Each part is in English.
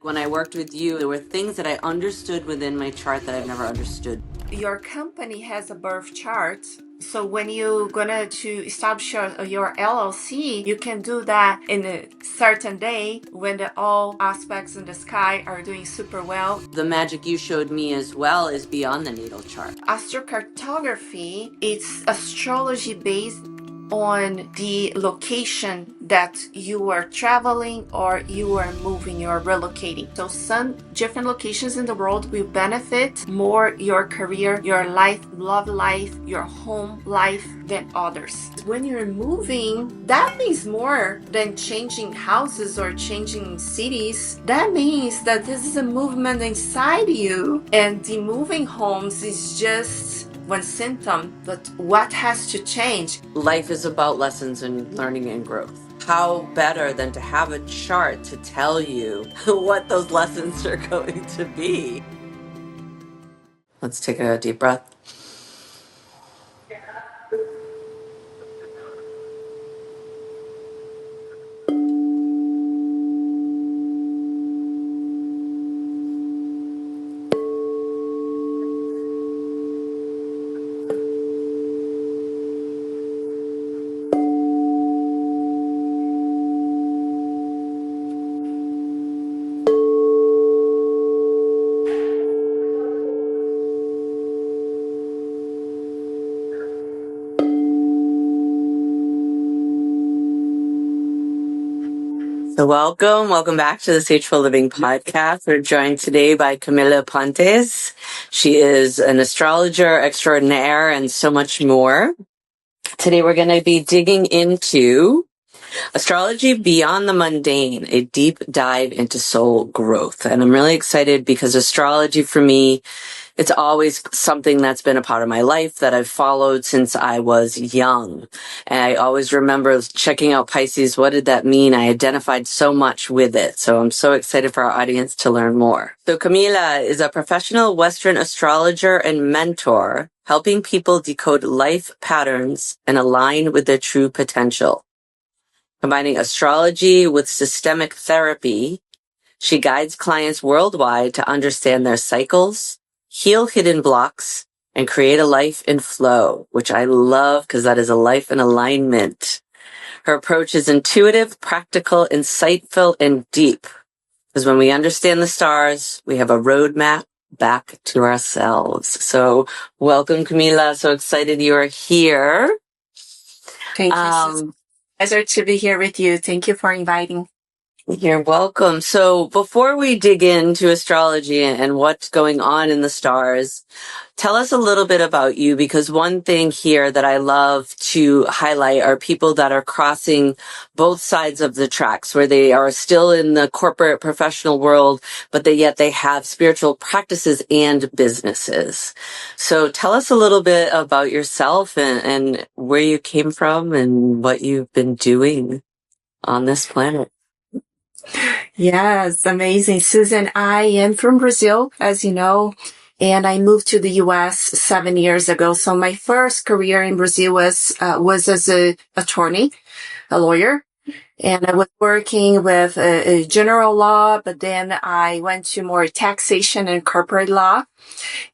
When I worked with you, there were things that I understood within my chart that I've never understood. Your company has a birth chart. So when you're gonna to establish your LLC, you can do that in a certain day when all aspects in the sky are doing super well. The magic you showed me as well is beyond the natal chart. Astrocartography, it's astrology based on the location that you are traveling or you are moving, you are relocating. So some different locations in the world will benefit more your career, your life, love life, your home life than others. When you're moving, that means more than changing houses or changing cities. That means that this is a movement inside you, and the moving homes is just one symptom, but what has to change? Life is about lessons and learning and growth. How better than to have a chart to tell you what those lessons are going to be? Let's take a deep breath. So welcome back to the Sageful Living podcast. We're joined today by Camila Ponntes. She is an astrologer extraordinaire and so much more. Today we're going to be digging into Astrology Beyond the Mundane, a deep dive into soul growth. And I'm really excited because astrology for me, it's always something that's been a part of my life that I've followed since I was young. And I always remember checking out Pisces. What did that mean? I identified so much with it. So I'm so excited for our audience to learn more. So Camila is a professional Western astrologer and mentor, helping people decode life patterns and align with their true potential. Combining astrology with systemic therapy, she guides clients worldwide to understand their cycles, heal hidden blocks, and create a life in flow, which I love because that is a life in alignment. Her approach is intuitive, practical, insightful, and deep. Because when we understand the stars, we have a roadmap back to ourselves. So welcome, Camila. So excited you are here. Thank you, Susan. Pleasure to be here with you. Thank you for inviting. You're welcome. So before we dig into astrology and what's going on in the stars, tell us a little bit about you, because one thing here that I love to highlight are people that are crossing both sides of the tracks, where they are still in the corporate professional world, but yet they have spiritual practices and businesses. So tell us a little bit about yourself and where you came from and what you've been doing on this planet. Yes, amazing. Susan, I am from Brazil, as you know, and I moved to the US 7 years ago. So my first career in Brazil was as an attorney, a lawyer. And I was working with a general law, but then I went to more taxation and corporate law.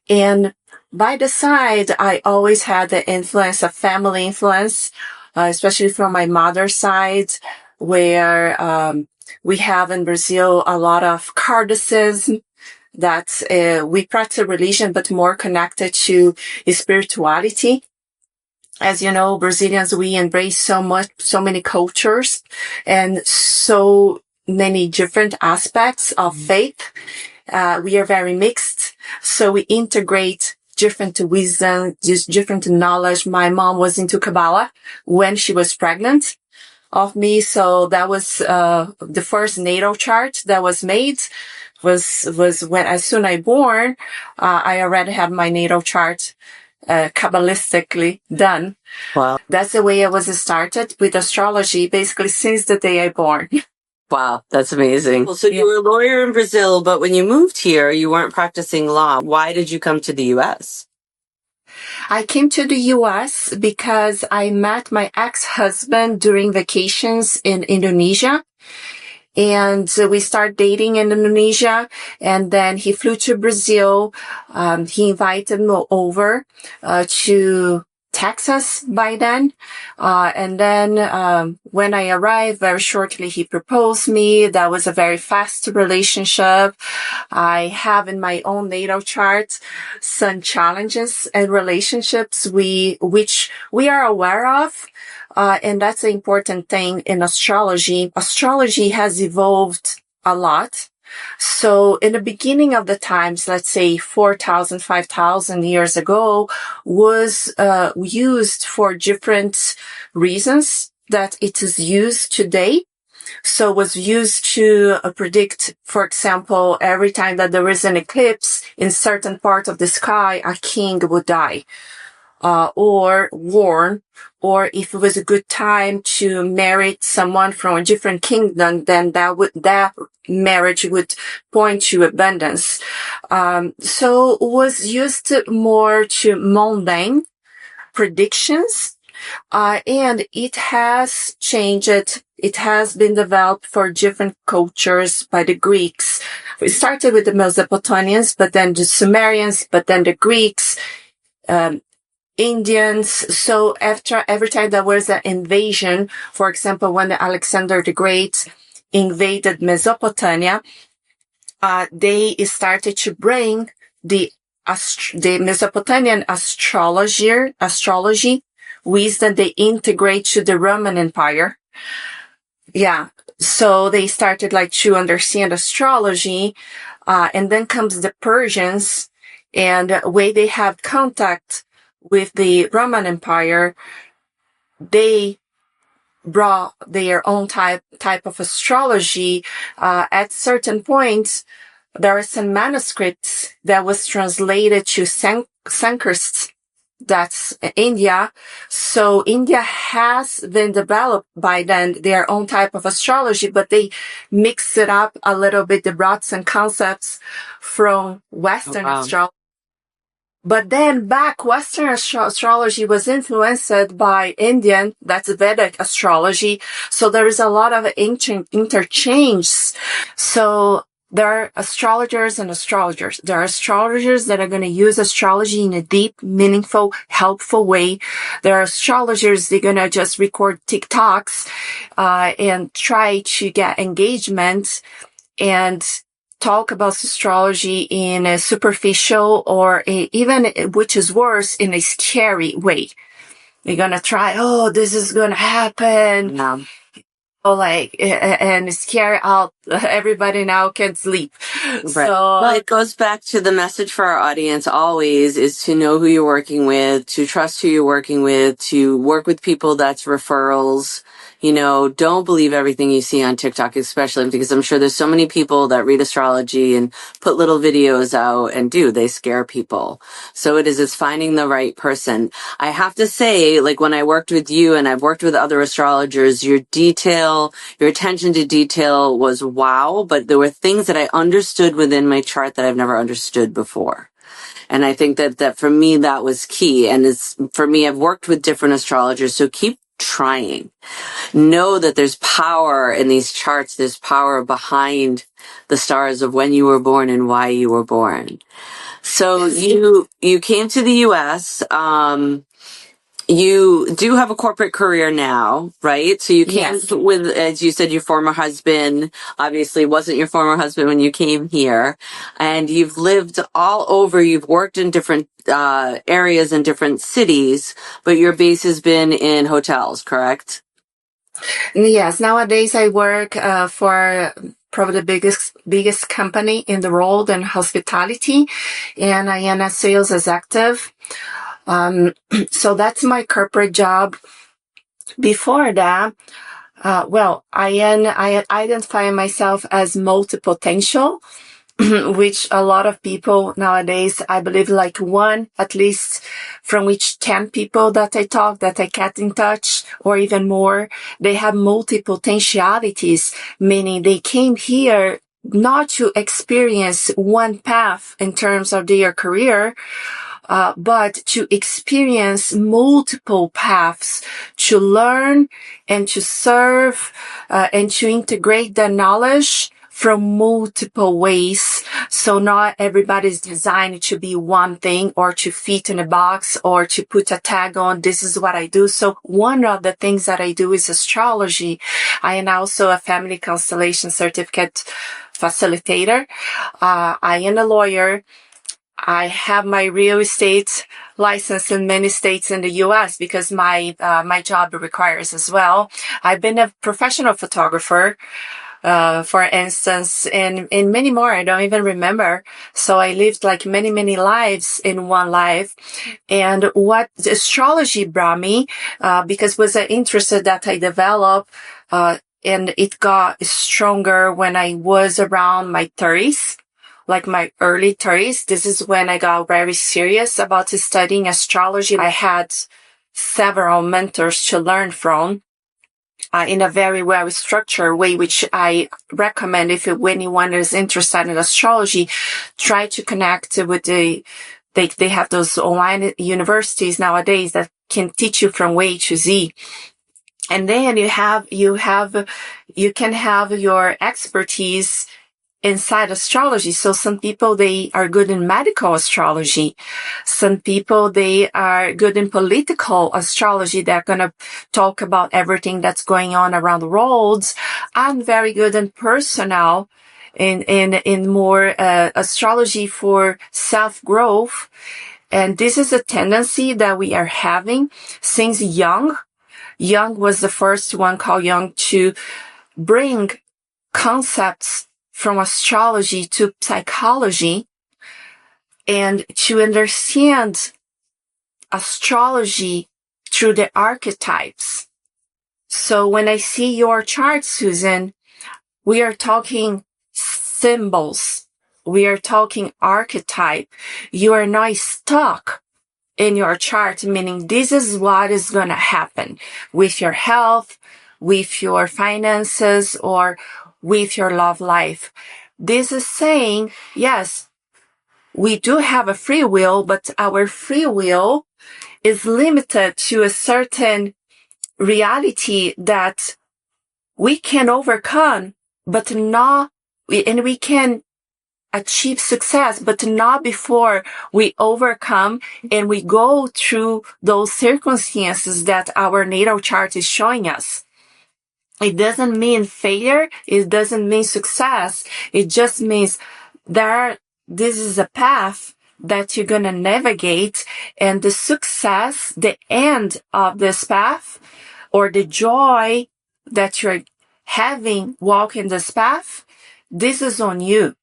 And by the side, I always had the influence of family influence, especially from my mother's side, where we have in Brazil a lot of Kardasism that we practice religion, but more connected to spirituality. As you know, Brazilians, we embrace so many cultures and so many different aspects of faith. We are very mixed. So we integrate different wisdom, just different knowledge. My mom was into Kabbalah when she was pregnant of me. So that was, the first natal chart that was made was when, as soon as I born, I already had my natal chart, Kabbalistically done. Wow. That's the way I was started with astrology, basically since the day I born. Wow, that's amazing. So you were a lawyer in Brazil, but when you moved here, you weren't practicing law. Why did you come to the U.S.? I came to the U.S. because I met my ex-husband during vacations in Indonesia. And we started dating in Indonesia, and then he flew to Brazil. He invited me over to Texas by then. And then when I arrived, very shortly, he proposed me. That was a very fast relationship. I have in my own natal chart some challenges and relationships which we are aware of. And that's an important thing in astrology. Astrology has evolved a lot. So in the beginning of the times, let's say 4,000, 5,000 years ago, was used for different reasons that it is used today. So it was used to predict, for example, every time that there is an eclipse in certain part of the sky, a king would die. Or warn, or if it was a good time to marry someone from a different kingdom, then that marriage would point to abundance. So it was used more to mundane predictions, and it has changed. It has been developed for different cultures by the Greeks. We started with the Mesopotamians, but then the Sumerians, but then the Greeks, Indians. So after every time there was an invasion, for example, when Alexander the Great invaded Mesopotamia, they started to bring the Mesopotamian astrology wisdom they integrate to the Roman Empire. Yeah. So they started to understand astrology, and then comes the Persians, and the way they have contact with the Roman Empire, they brought their own type of astrology. At certain points, there are some manuscripts that was translated to Sanskrit, that's India. So India has been developed by then their own type of astrology, but they mix it up a little bit, the routes and concepts from Western astrology. But then Western astrology was influenced by Indian, that's Vedic astrology. So there is a lot of ancient interchange. So there are astrologers and astrologers. There are astrologers that are going to use astrology in a deep, meaningful, helpful way. There are astrologers, they're going to just record TikToks, and try to get engagement and talk about astrology in a superficial or even, which is worse, in a scary way. They're going to try, this is going to happen. Yeah. And scare out everybody now can't sleep. Right. So it goes back to the message for our audience always is to know who you're working with, to trust who you're working with, to work with people that's referrals. Don't believe everything you see on TikTok, especially because I'm sure there's so many people that read astrology and put little videos out and they scare people. So it's finding the right person. I have to say, when I worked with you and I've worked with other astrologers, your attention to detail was wow, but there were things that I understood within my chart that I've never understood before. And I think that for me, that was key. And for me, I've worked with different astrologers, so keep trying. Know that there's power in these charts. There's power behind the stars of when you were born and why you were born. So you came to the U.S., you do have a corporate career now, right? So you came with, as you said, your former husband, obviously wasn't your former husband when you came here, and you've lived all over. You've worked in different areas in different cities, but your base has been in hotels, correct? Yes. Nowadays I work for probably the biggest company in the world in hospitality, and I am a sales executive. So that's my corporate job. Before that, I identify myself as multi-potential, which a lot of people nowadays, I believe one, at least from each 10 people that I talk, that I get in touch, or even more, they have multi-potentialities, meaning they came here not to experience one path in terms of their career, but to experience multiple paths, to learn and to serve, and to integrate the knowledge from multiple ways. So not everybody's designed to be one thing or to fit in a box or to put a tag on, this is what I do. So one of the things that I do is astrology. I am also a family constellation certificate facilitator. I am a lawyer. I have my real estate license in many states in the U.S. because my job requires as well. I've been a professional photographer, for instance, and many more. I don't even remember. So I lived like many lives in one life. And what astrology brought me, because was an interest that I developed, and it got stronger when I was around my 30s. Like my early 30s, this is when I got very serious about studying astrology. I had several mentors to learn from in a very well-structured way, which I recommend if anyone is interested in astrology, try to connect with they have those online universities nowadays that can teach you from A to Z. And then you can have your expertise inside astrology. So some people, they are good in medical astrology. Some people, they are good in political astrology. They're going to talk about everything that's going on around the world. I'm very good in personal, in more, astrology for self-growth. And this is a tendency that we are having since Jung. Jung was the first one called Jung to bring concepts from astrology to psychology and to understand astrology through the archetypes. So when I see your chart, Susan, we are talking symbols. We are talking archetype. You are not stuck in your chart, meaning this is what is going to happen with your health, with your finances, or with your love life. This is saying, yes, we do have a free will, but our free will is limited to a certain reality that we can overcome, but not, and we can achieve success, but not before we overcome and we go through those circumstances that our natal chart is showing us. It doesn't mean failure. It doesn't mean success. It just means this is a path that you're going to navigate, and the success, the end of this path, or the joy that you're having walking this path, this is on you.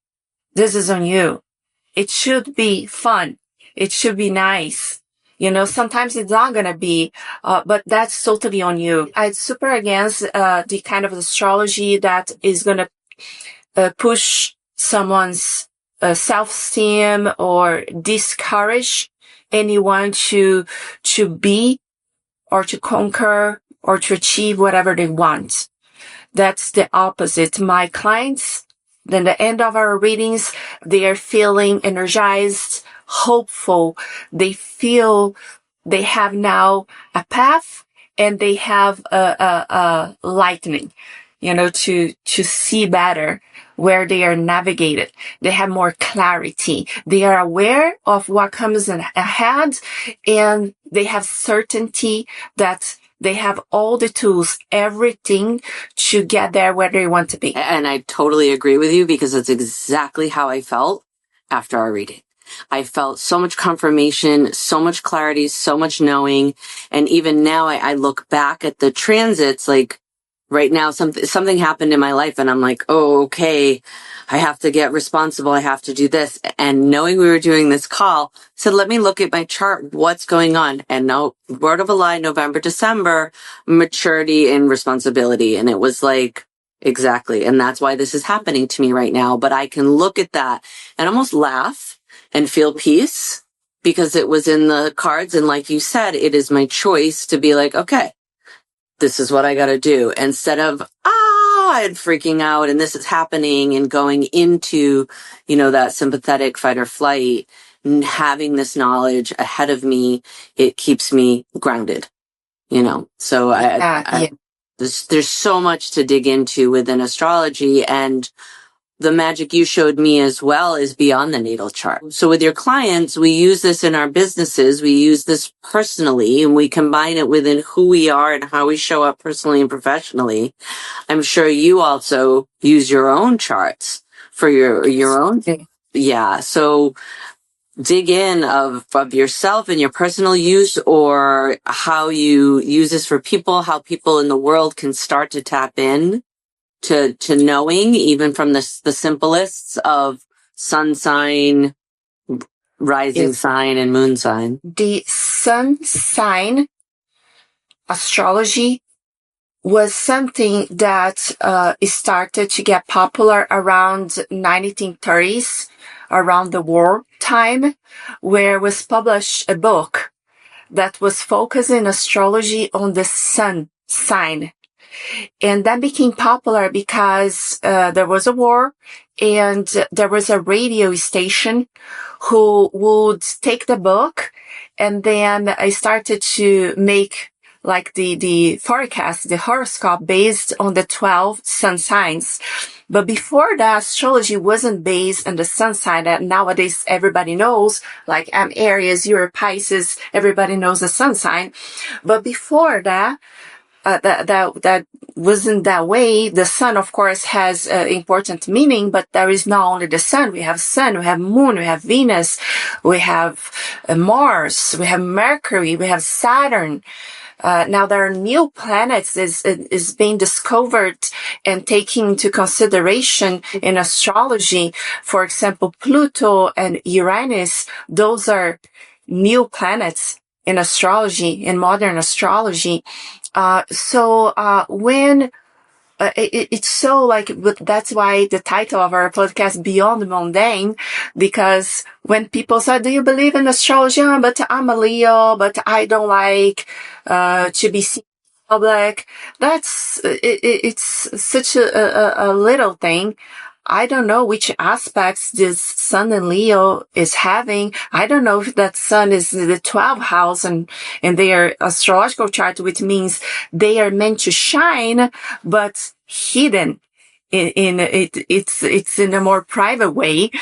This is on you. It should be fun. It should be nice. You know, sometimes it's not going to be, but that's totally on you. I'm super against the kind of astrology that is going to push someone's self-esteem or discourage anyone to be or to conquer or to achieve whatever they want. That's the opposite. My clients, then the end of our readings, they are feeling energized, hopeful. They feel they have now a path and they have a lightning, you know, to see better where they are navigated. They have more clarity. They are aware of what comes ahead, and they have certainty that they have all the tools, everything to get there where they want to be. And I totally agree with you, because it's exactly how I felt after our reading. I felt so much confirmation, so much clarity, so much knowing. And even now I look back at the transits, like right now something happened in my life and I'm like, oh, okay, I have to get responsible. I have to do this. And knowing we were doing this call, said, let me look at my chart. What's going on? And no, word of a lie, November, December, maturity and responsibility. And it was like, exactly. And that's why this is happening to me right now. But I can look at that and almost laugh and feel peace because it was in the cards. And like you said, it is my choice to be like, okay, this is what I got to do, instead of, and freaking out and this is happening and going into, you know, that sympathetic fight or flight. having this knowledge ahead of me, it keeps me grounded, So there's so much to dig into within astrology, and the magic you showed me as well is beyond the natal chart. So with your clients, we use this in our businesses. We use this personally, and we combine it within who we are and how we show up personally and professionally. I'm sure you also use your own charts for your own. Yeah. So dig in of yourself and your personal use, or how you use this for people, how people in the world can start to tap in to knowing, even from the simplest of sun sign, rising sign, and moon sign. The sun sign astrology was something that started to get popular around 1930s, around the war time, where was published a book that was focusing astrology on the sun sign. And that became popular because there was a war, and there was a radio station who would take the book, and then I started to make like the forecast, the horoscope based on the 12 sun signs. But before that, astrology wasn't based on the sun sign that nowadays everybody knows, like I'm Aries, you're Pisces, everybody knows the sun sign. But before that, that wasn't that way. The sun, of course, has important meaning, but there is not only the sun. We have moon, we have Venus, we have Mars, we have Mercury, we have Saturn. Now there are new planets is being discovered and taken into consideration in astrology. For example, Pluto and Uranus, those are new planets in astrology, in modern astrology. When it's so like, that's why the title of our podcast, Beyond Mundane, because when people say, do you believe in astrology? But I'm a Leo, but I don't like, to be seen in public. It's such a little thing. I don't know which aspects this sun in Leo is having. I don't know if that sun is the 12th house and their astrological chart, which means they are meant to shine, but hidden. It's in a more private way,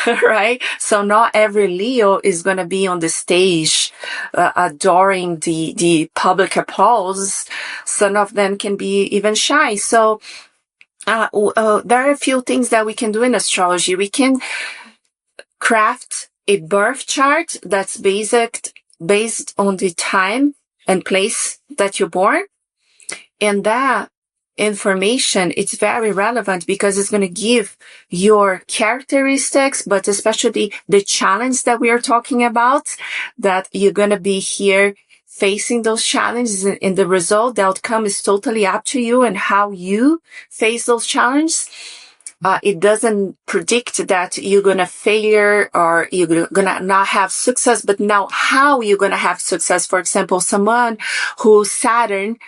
right? So not every Leo is going to be on the stage, adoring the public applause. Some of them can be even shy. So, there are a few things that we can do in astrology. We can craft a birth chart that's based on the time and place that you're born. And that information, it's very relevant because it's going to give your characteristics, but especially the challenge that we are talking about, that you're going to be here facing those challenges, and the result, the outcome is totally up to you and how you face those challenges. It doesn't predict that you're going to failure or you're going to not have success, but now how you're going to have success. For example, someone who Saturn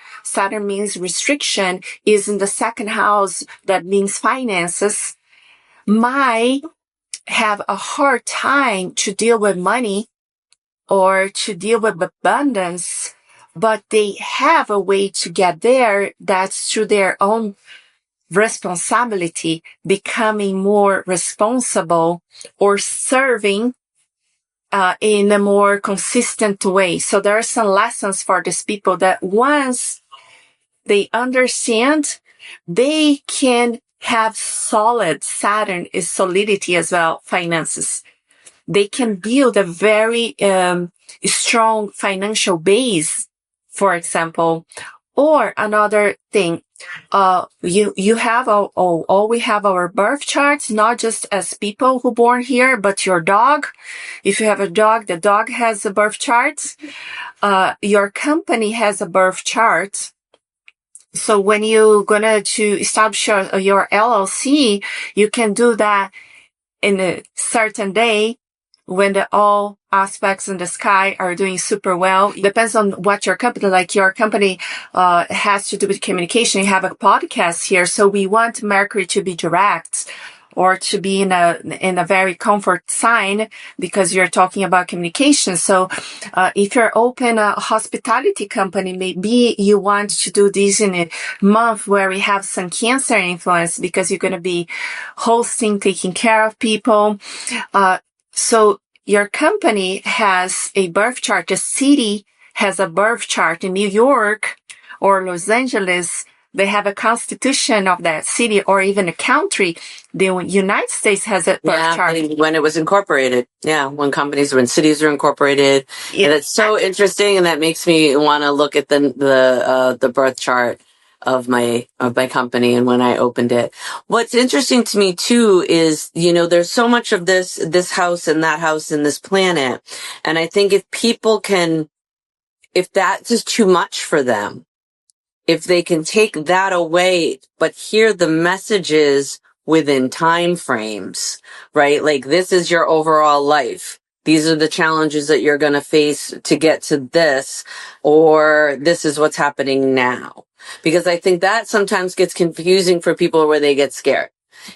means restriction, is in the second house, that means finances, might have a hard time to deal with money or to deal with abundance, but they have a way to get there. That's through their own responsibility, becoming more responsible or serving in a more consistent way. So there are some lessons for these people that once they understand, they can have solid, Saturn is solidity as well, finances. They can build a very strong financial base, for example. Or another thing, you have all we have our birth charts, not just as people who born here, but your dog. If you have a dog, the dog has a birth chart. Your company has a birth chart. So when you're gonna to establish your LLC, you can do that in a certain day, when all aspects in the sky are doing super well. Depends on what your company, like your company, has to do with communication. You have a podcast here. So we want Mercury to be direct, or to be in a very comfort sign, because you're talking about communication. So if you're open a hospitality company, maybe you want to do this in a month where we have some Cancer influence, because you're going to be hosting, taking care of people. So your company has a birth chart. The city has a birth chart. In New York or Los Angeles, they have a constitution of that city, or even a country. The United States has a birth chart. When it was incorporated. Yeah, when cities are incorporated. Yeah. And it's so interesting, and that makes me want to look at the birth chart of my company and when I opened it. What's interesting to me too is, there's so much of this house and that house and this planet. And I think if that's just too much for them, if they can take that away, but hear the messages within time frames, right? Like, this is your overall life. These are the challenges that you're going to face to get to this, or this is what's happening now. Because I think that sometimes gets confusing for people where they get scared,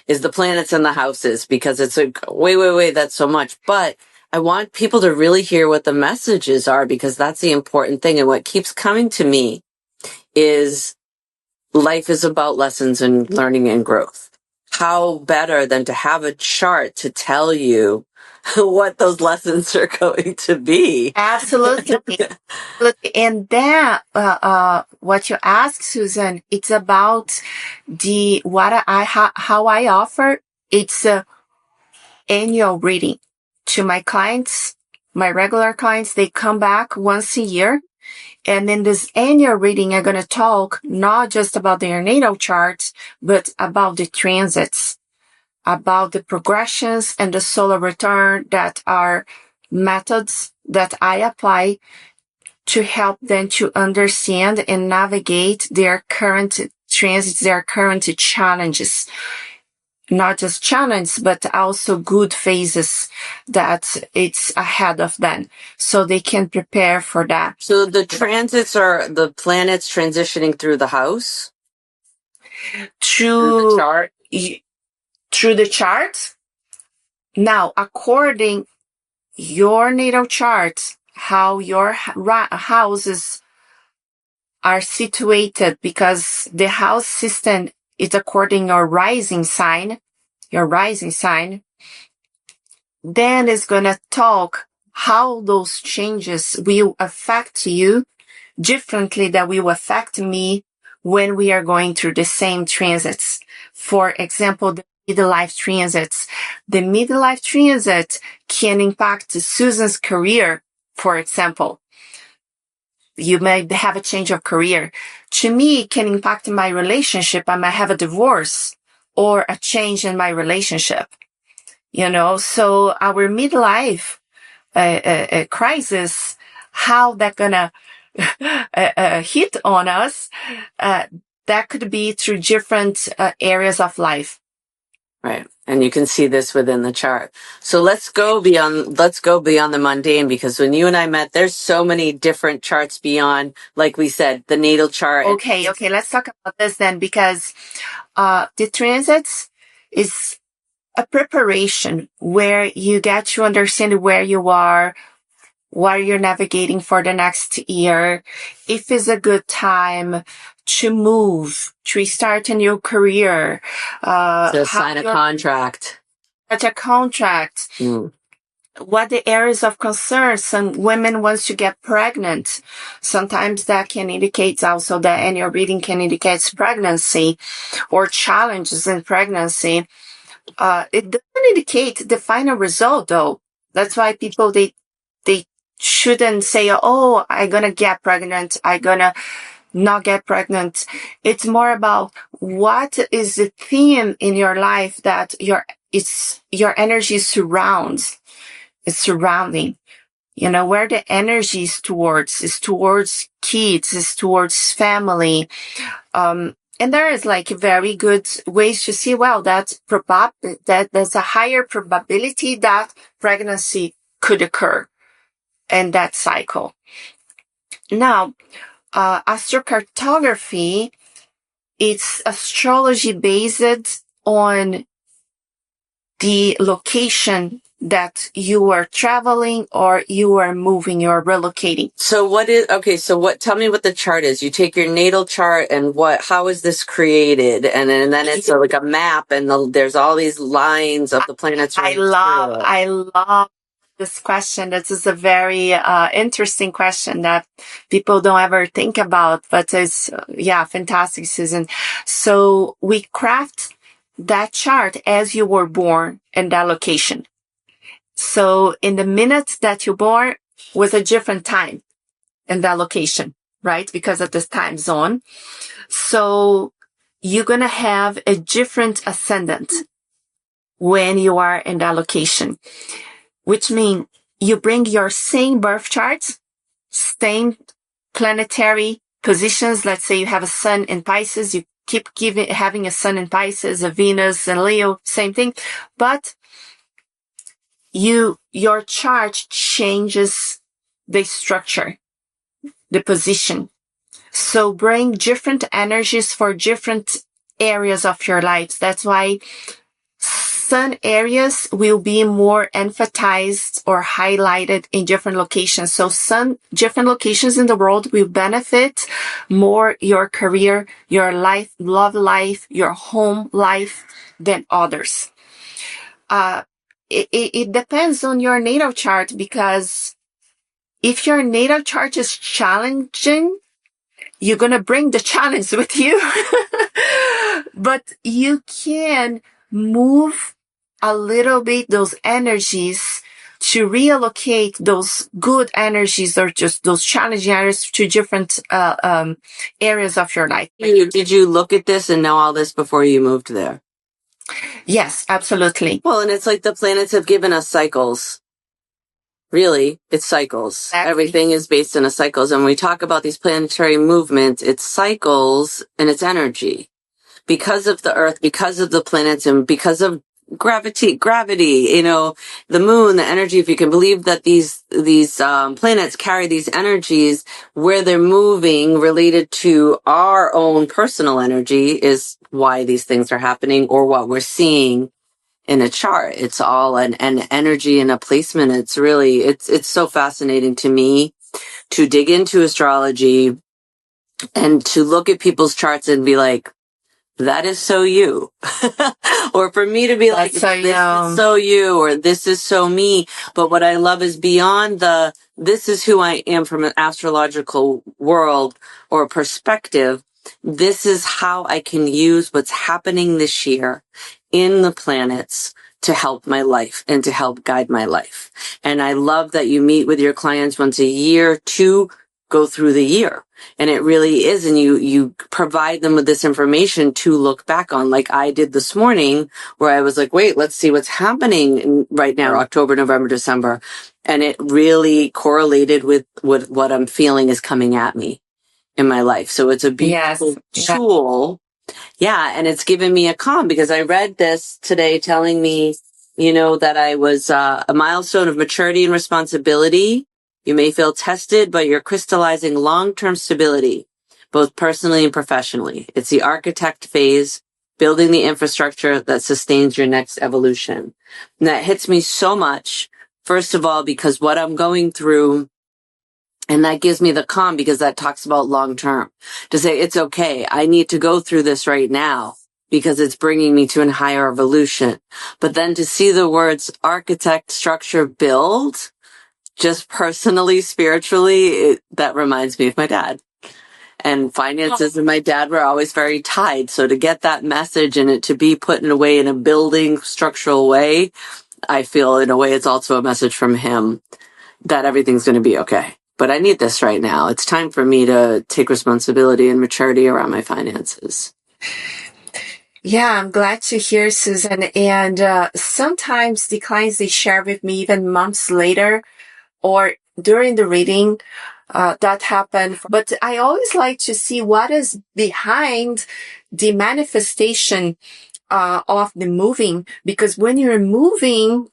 is the planets and the houses, because it's like, wait, that's so much. But I want people to really hear what the messages are, because that's the important thing. And what keeps coming to me is life is about lessons and learning and growth. How better than to have a chart to tell you what those lessons are going to be? Absolutely. And then, what you ask, Susan, it's about how I offer. It's a annual reading to my clients, my regular clients. They come back once a year. And in this annual reading, I'm going to talk not just about their natal charts, but about the transits, about the progressions and the solar return, that are methods that I apply to help them to understand and navigate their current transits, their current challenges. Not just challenge, but also good phases that it's ahead of them, so they can prepare for that. So the transits are the planets transitioning through the house? Through the chart? Through the chart. Now, according your natal chart, how your houses are situated, because the house system is according your rising sign, then it's going to talk how those changes will affect you differently than will affect me when we are going through the same transits. For example, the midlife transits. The midlife transit can impact Susan's career, for example. You may have a change of career. To me, it can impact my relationship. I might have a divorce or a change in my relationship. So our midlife crisis, how that gonna hit on us, that could be through different areas of life. Right. And you can see this within the chart. So let's go beyond the mundane, because when you and I met, there's so many different charts beyond, like we said, the natal chart. Okay. Let's talk about this then, because the transits is a preparation where you get to understand where you are, what you're navigating for the next year, if it's a good time to move, to start a new career, to sign a contract. Such a contract. What the areas of concern. Some women want to get pregnant. Sometimes that can indicate also that annual reading can indicate pregnancy or challenges in pregnancy. It doesn't indicate the final result, though. That's why people, they shouldn't say, oh, I'm going to get pregnant, I'm going to not get pregnant. It's more about what is the theme in your life that your energy surrounding, where the energy is towards kids, is towards family. And there is like very good ways to see, well, that there's a higher probability that pregnancy could occur in that cycle. Now, Astrocartography, it's astrology based on the location that you are traveling or you are moving, you're relocating. So tell me what the chart is. You take your natal chart and how is this created? And then it's like a map and there's all these lines of the planets. I love this question. This is a very interesting question that people don't ever think about, but it's, fantastic, Susan. So we craft that chart as you were born in that location. So in the minute that you're born was a different time in that location, right? Because of this time zone. So you're going to have a different ascendant when you are in that location, which means you bring your same birth charts, same planetary positions. Let's say you have a sun in Pisces, you keep having a sun in Pisces, a Venus and Leo, same thing. But your chart changes the structure, the position. So bring different energies for different areas of your lives. That's why sun areas will be more emphasized or highlighted in different locations. So different locations in the world will benefit more your career, your life, love life, your home life than others. It depends on your natal chart, because if your natal chart is challenging, you're going to bring the challenge with you. But you can move a little bit those energies to reallocate those good energies or just those challenging areas to different areas of your life. Did you look at this and know all this before you moved there? Yes, absolutely. Well, and it's like the planets have given us cycles. Really, it's cycles. Exactly. Everything is based in a cycles. And when we talk about these planetary movements, it's cycles and it's energy. Because of the Earth, because of the planets, and because of gravity, the moon, the energy, if you can believe that these planets carry these energies, where they're moving related to our own personal energy is why these things are happening, or what we're seeing in a chart. It's all an energy and a placement. It's really, it's so fascinating to me to dig into astrology and to look at people's charts and be like, that is so you. Or for me to be like, this is so you, or this is so me. But what I love is beyond this is who I am from an astrological world or perspective. This is how I can use what's happening this year in the planets to help my life and to help guide my life. And I love that you meet with your clients once a year to go through the year. And it really is. And you provide them with this information to look back on, like I did this morning, where I was like, wait, let's see what's happening right now, October, November, December. And it really correlated with what I'm feeling is coming at me in my life. So it's a beautiful tool. Yeah. And it's given me a calm, because I read this today telling me, that I was a milestone of maturity and responsibility. You may feel tested, but you're crystallizing long-term stability, both personally and professionally. It's the architect phase, building the infrastructure that sustains your next evolution. And that hits me so much, first of all, because what I'm going through, and that gives me the calm, because that talks about long-term. To say, it's okay, I need to go through this right now, because it's bringing me to a higher evolution. But then to see the words architect, structure, build, just personally, spiritually, that reminds me of my dad. And finances and my dad were always very tied. So to get that message and it to be put in a way, in a building structural way, I feel in a way it's also a message from him that everything's going to be okay. But I need this right now. It's time for me to take responsibility and maturity around my finances. Yeah, I'm glad to hear, Susan. And sometimes the clients, they share with me even months later, or during the reading, that happened. But I always like to see what is behind the manifestation, of the moving, because when you're moving,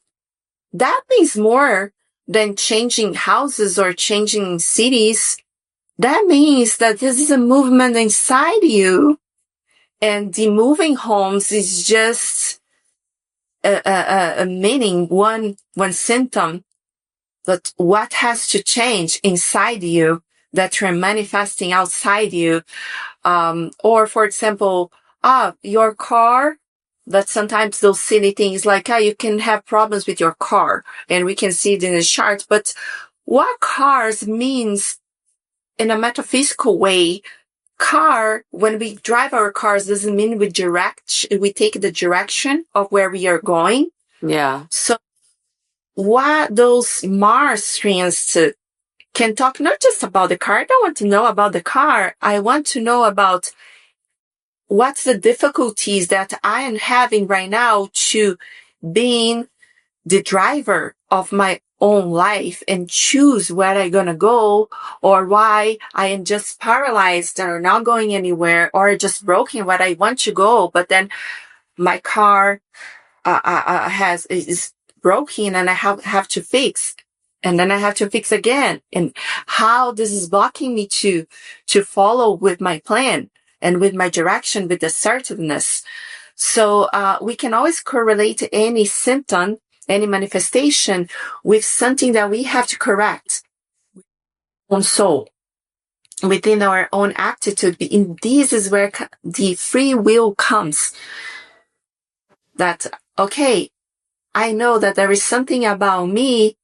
that means more than changing houses or changing cities. That means that this is a movement inside you. And the moving homes is just meaning, one symptom, but what has to change inside you that you're manifesting outside you. Or for example, your car, that sometimes those silly things like, you can have problems with your car, and we can see it in the chart, but what cars means in a metaphysical way. Car, when we drive our cars, doesn't mean we take the direction of where we are going. Yeah. So what those Mars transits can talk not just about the car. I don't want to know about the car. I want to know about what's the difficulties that I am having right now to being the driver of my own life and choose where I'm gonna go, or why I am just paralyzed or not going anywhere, or just broken where I want to go, but then my car is broken and I have to fix, and then I have to fix again, and how this is blocking me to follow with my plan and with my direction, with assertiveness. So we can always correlate any symptom, any manifestation, with something that we have to correct on soul, within our own attitude. And this is where the free will comes. That, okay, I know that there is something about me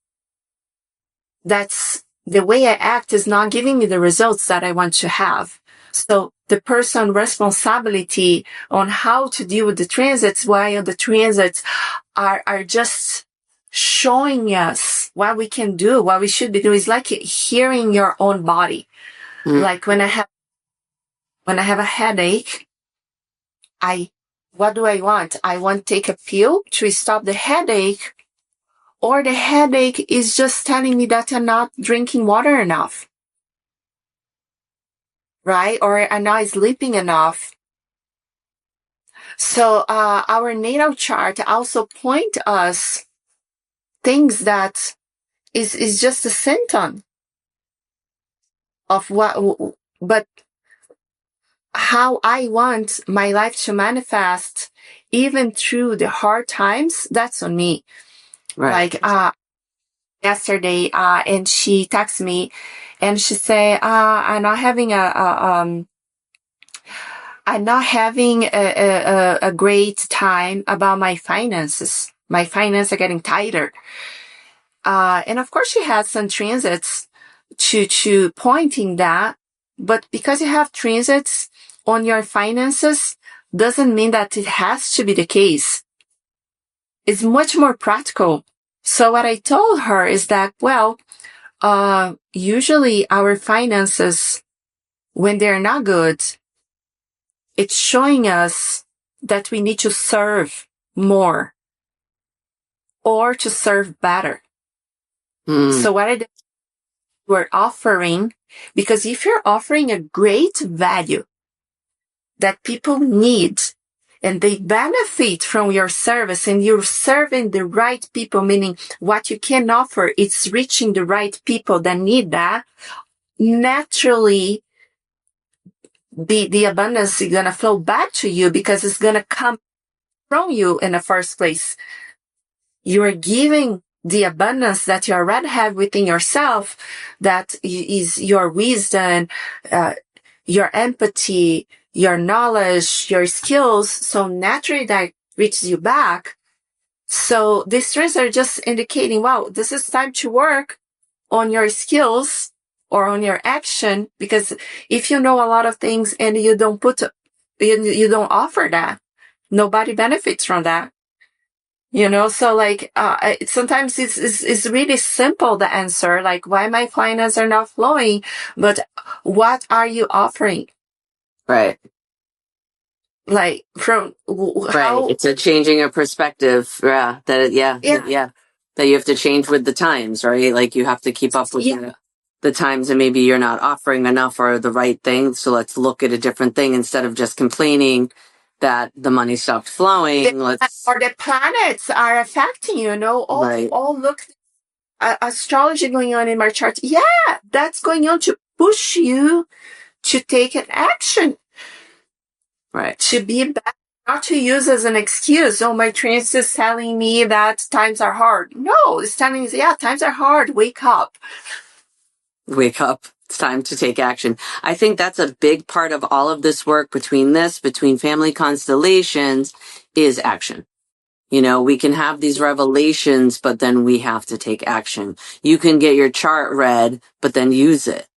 that's the way I act is not giving me the results that I want to have. So the person's responsibility on how to deal with the transits, while the transits are just showing us what we can do, what we should be doing. It's like hearing your own body. Like when I have a headache, what do I want? I want to take a pill to stop the headache, or the headache is just telling me that I'm not drinking water enough, right? Or I'm not sleeping enough. So our natal chart also point us things that is just a symptom of what, but how I want my life to manifest, even through the hard times, that's on me. Right. Like yesterday, and she texted me, and she said, I'm not having a great time about my finances. My finances are getting tighter. And of course she has some transits to pointing that, but because you have transits on your finances doesn't mean that it has to be the case. It's much more practical. So what I told her is that, well, usually our finances, when they're not good, it's showing us that we need to serve more or to serve better. So what I did, we're offering, because if you're offering a great value that people need and they benefit from your service, and you're serving the right people, meaning what you can offer, it's reaching the right people that need that, naturally the abundance is going to flow back to you, because it's going to come from you in the first place. You are giving the abundance that you already have within yourself, that is your wisdom, your empathy, your knowledge, your skills. So naturally that reaches you back. So these things are just indicating, wow, this is time to work on your skills or on your action. Because if you know a lot of things and you don't you don't offer that, nobody benefits from that. So like, sometimes it's really simple, the answer, like why my finances are not flowing, but what are you offering? Right. Like from how, right. It's a changing of perspective. Yeah. That you have to change with the times, right? Like you have to keep up with the times, and maybe you're not offering enough or the right thing. So let's look at a different thing instead of just complaining that the money stopped flowing. or the planets are affecting you, look, astrology going on in my chart. Yeah, that's going on to push you to take an action. Right. To be a better not to use as an excuse. Oh, my transit is telling me that times are hard. No, it's telling me, yeah, times are hard. Wake up. Wake up. It's time to take action. I think that's a big part of all of this work between family constellations is action. You know, we can have these revelations, but then we have to take action. You can get your chart read, but then use it.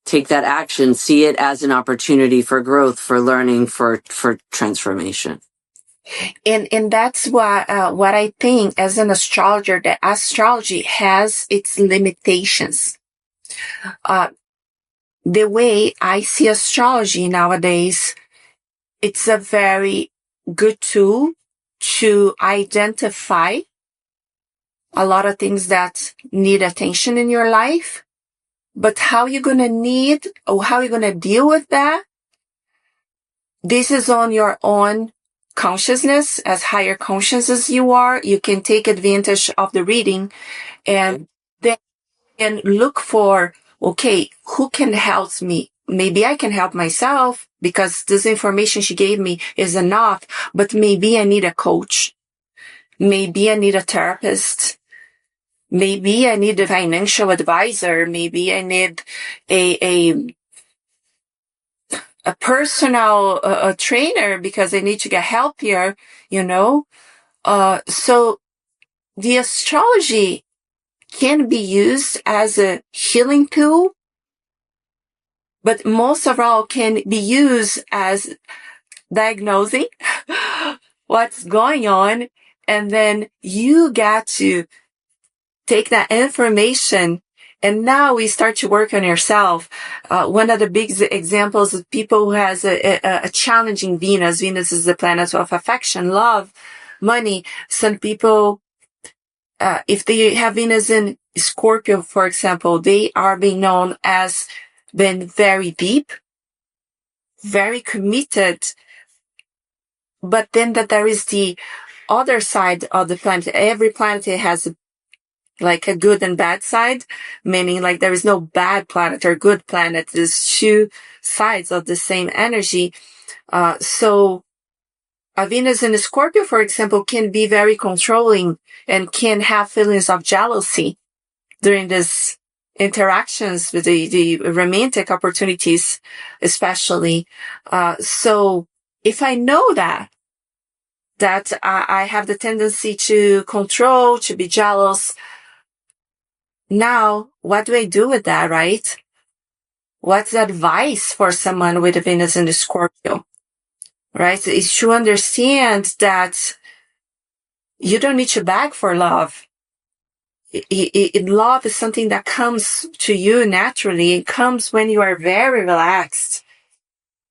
Take that action, see it as an opportunity for growth, for learning, for transformation. And that's what I think as an astrologer, that astrology has its limitations. The way I see astrology nowadays, it's a very good tool to identify a lot of things that need attention in your life. But how you're going to deal with that, this is on your own consciousness. As higher conscious as you are, you can take advantage of the reading and then look for, okay, who can help me? Maybe I can help myself because this information she gave me is enough, but maybe I need a coach. Maybe I need a therapist. Maybe I need a financial advisor. Maybe I need a personal trainer because I need to get help here, you know? So the astrology can be used as a healing tool, but most of all can be used as diagnosing what's going on. And then you got to take that information and now we start to work on yourself. One of the big examples of people who has a challenging Venus. Venus is the planet of affection, love, money. Some people, if they have Venus in Scorpio, for example, they are being known as being very deep, very committed. But then that there is the other side of the planet. Every planet has like a good and bad side, meaning like there is no bad planet or good planet. There's two sides of the same energy. So a Venus in a Scorpio, for example, can be very controlling and can have feelings of jealousy during these interactions with the romantic opportunities, especially. So if I know that I have the tendency to control, to be jealous, now, what do I do with that, right? What's the advice for someone with a Venus in the Scorpio, right? Is to understand that you don't need to beg for love. Love is something that comes to you naturally. It comes when you are very relaxed,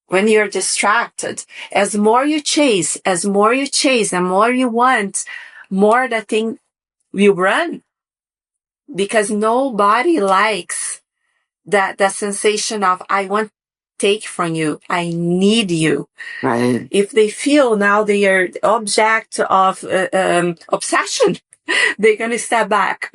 when you're distracted. As more you chase, and more you want, more that thing will run. Because nobody likes that sensation of, I want to take from you. I need you. Right. If they feel now they are object of obsession, they're going to step back.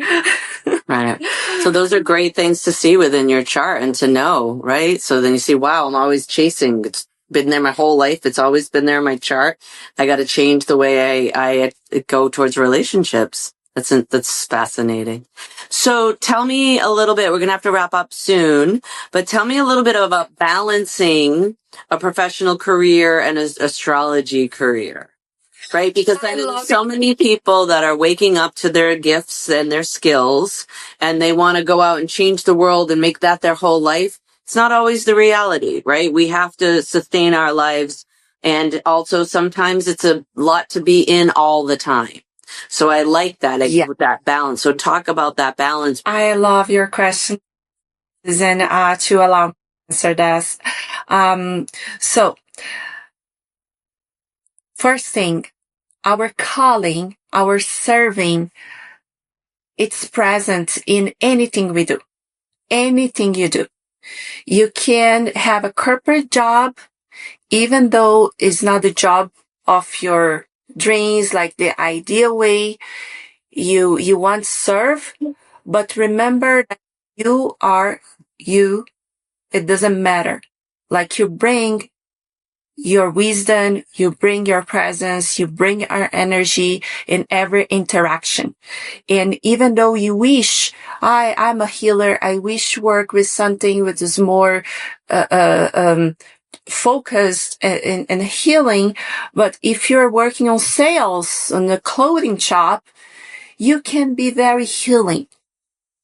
Right. So those are great things to see within your chart and to know, right? So then you see, wow, I'm always chasing. It's been there my whole life. It's always been there in my chart. I got to change the way I go towards relationships. That's fascinating. So tell me a little bit, we're going to have to wrap up soon, but tell me a little bit about balancing a professional career and an astrology career, right? Because I know there's so many people that are waking up to their gifts and their skills and they want to go out and change the world and make that their whole life. It's not always the reality, right? We have to sustain our lives. And also sometimes it's a lot to be in all the time. So I like that, that balance. So talk about that balance. I love your question, and to allow me to answer this. So first thing, our calling, our serving, it's present in anything we do, anything you do. You can have a corporate job, even though it's not the job of your dreams, like the ideal way you want to serve. But remember that you are you. It doesn't matter. Like you bring your wisdom, you bring your presence, you bring our energy in every interaction. And even though you wish, I'm a healer, I wish to work with something which is more, focused in healing. But if you're working on sales, on the clothing shop, you can be very healing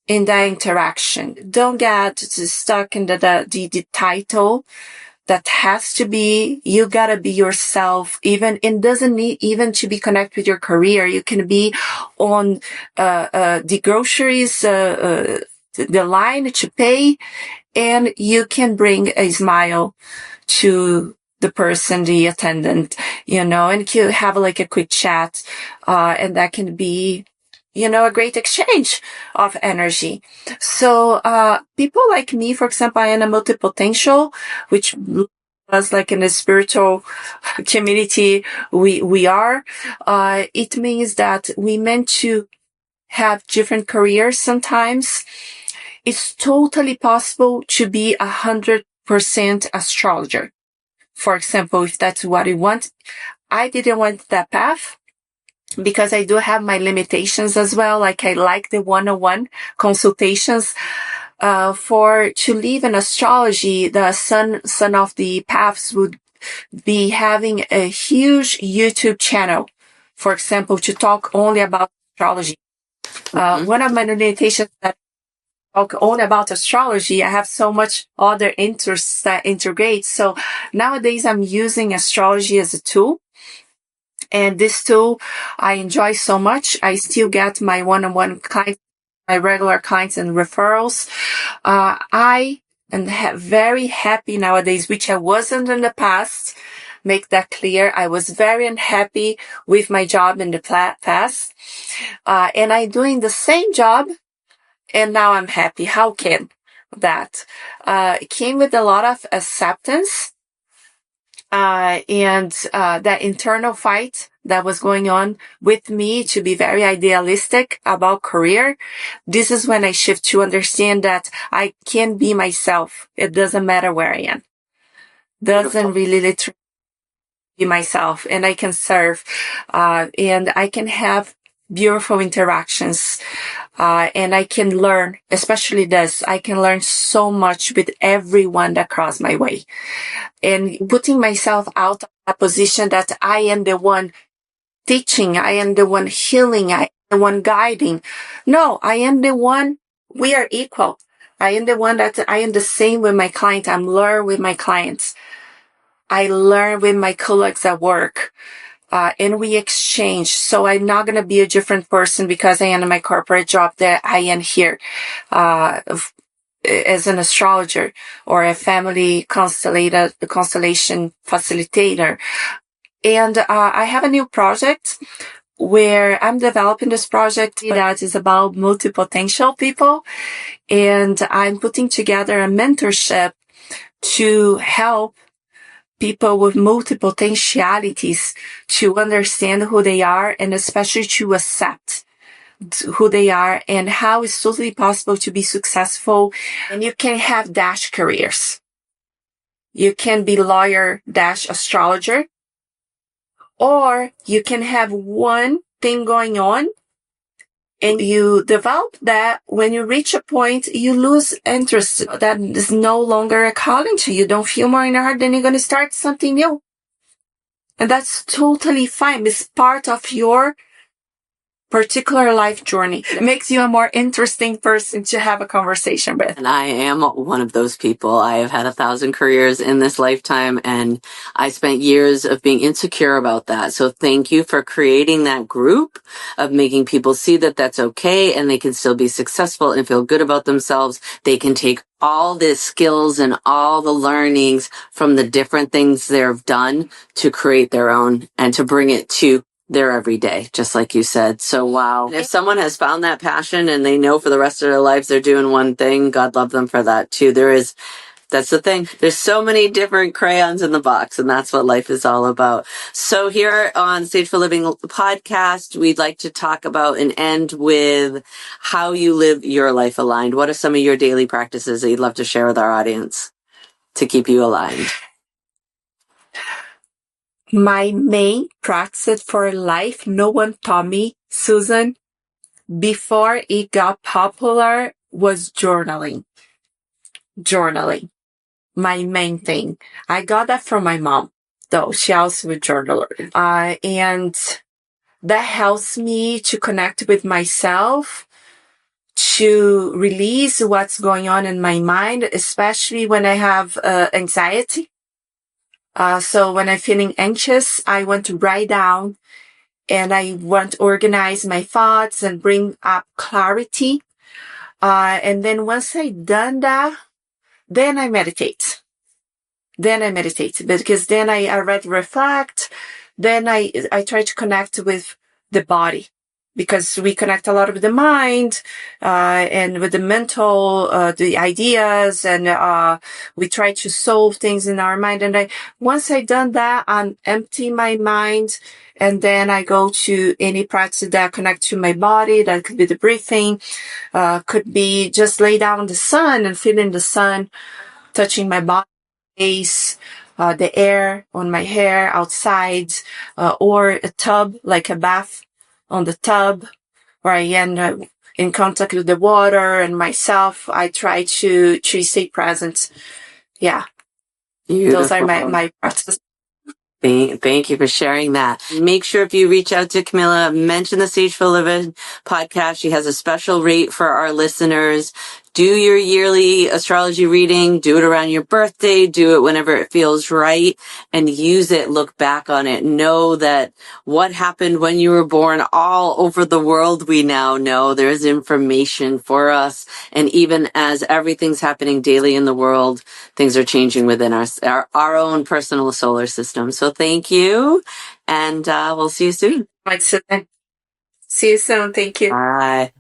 in that interaction. Don't get stuck in the title. That has to be, you gotta be yourself. Even, it doesn't need even to be connected with your career. You can be on, the groceries, the line to pay, and you can bring a smile to the person, the attendant, and you have like a quick chat, and that can be, a great exchange of energy. So, people like me, for example, I am a multipotential, which was like in a spiritual community, we are. It means that we meant to have different careers sometimes. It's totally possible to be 100% astrologer. For example, if that's what you want. I didn't want that path, because I do have my limitations as well. Like I like the one-on-one consultations. To live in astrology, the son of the paths would be having a huge YouTube channel, for example, to talk only about astrology. One of my limitations that I talk only about astrology, I have so much other interests that integrate. So nowadays I'm using astrology as a tool. And this tool I enjoy so much. I still get my one-on-one clients, my regular clients and referrals. I am very happy nowadays, which I wasn't in the past. Make that clear. I was very unhappy with my job in the past. And I'm doing the same job, and now I'm happy. How can that? It came with a lot of acceptance. And that internal fight that was going on with me to be very idealistic about career. This is when I shift to understand that I can be myself. It doesn't matter where I am. Doesn't really literally be myself, and I can serve, and I can have beautiful interactions, and I can learn, especially this, I can learn so much with everyone that cross my way. And putting myself out of a position that I am the one teaching, I am the one healing, I am the one guiding. No, I am the one, we are equal. I am the one that I am the same with my client. I'm learn with my clients. I learn with my colleagues at work. And we exchange. So I'm not going to be a different person because I am in my corporate job that I am here, as an astrologer or a family constellation facilitator. And I have a new project where I'm developing this project that is about multipotential people. And I'm putting together a mentorship to help people with multiple potentialities to understand who they are, and especially to accept who they are and how it's totally possible to be successful. And you can have dash careers. You can be lawyer dash astrologer, or you can have one thing going on and you develop that. When you reach a point, you lose interest. That is no longer a calling to you. You don't feel more in your heart, then you're going to start something new. And that's totally fine. It's part of your particular life journey. It makes you a more interesting person to have a conversation with. And I am one of those people. I have had 1,000 careers in this lifetime, and I spent years of being insecure about that. So thank you for creating that group of making people see that that's okay, and they can still be successful and feel good about themselves. They can take all the skills and all the learnings from the different things they've done to create their own and to bring it to their everyday, just like you said. So, wow. And if someone has found that passion and they know for the rest of their lives they're doing one thing, God love them for that too. That's the thing. There's so many different crayons in the box, and that's what life is all about. So here on Stage for Living podcast, we'd like to talk about and end with how you live your life aligned. What are some of your daily practices that you'd love to share with our audience to keep you aligned? My main practice for life, no one taught me, Susan, before it got popular, was journaling. Journaling. My main thing. I got that from my mom, though. She also a journaler. And that helps me to connect with myself, to release what's going on in my mind, especially when I have anxiety. So when I'm feeling anxious, I want to write down and I want to organize my thoughts and bring up clarity. And then once I've done that, then I meditate. Because then I already reflect. Then I try to connect with the body, because we connect a lot with the mind, and with the mental, the ideas, and, we try to solve things in our mind. And once I've done that, I'm empty my mind. And then I go to any practice that connect to my body. That could be the breathing, could be just lay down in the sun and feeling the sun touching my body, face, the air on my hair outside, or a tub, like a bath on the tub, where I am in contact with the water and myself. I try to stay present. Yeah. Beautiful. Those are my practices. Thank you for sharing that. Make sure if you reach out to Camila, mention the Sage for Living podcast. She has a special rate for our listeners. Do your yearly astrology reading, do it around your birthday, do it whenever it feels right, and use it, look back on it. Know that what happened when you were born all over the world, we now know there's information for us. And even as everything's happening daily in the world, things are changing within our own personal solar system. So thank you, and we'll see you soon. See you soon. Thank you. Bye.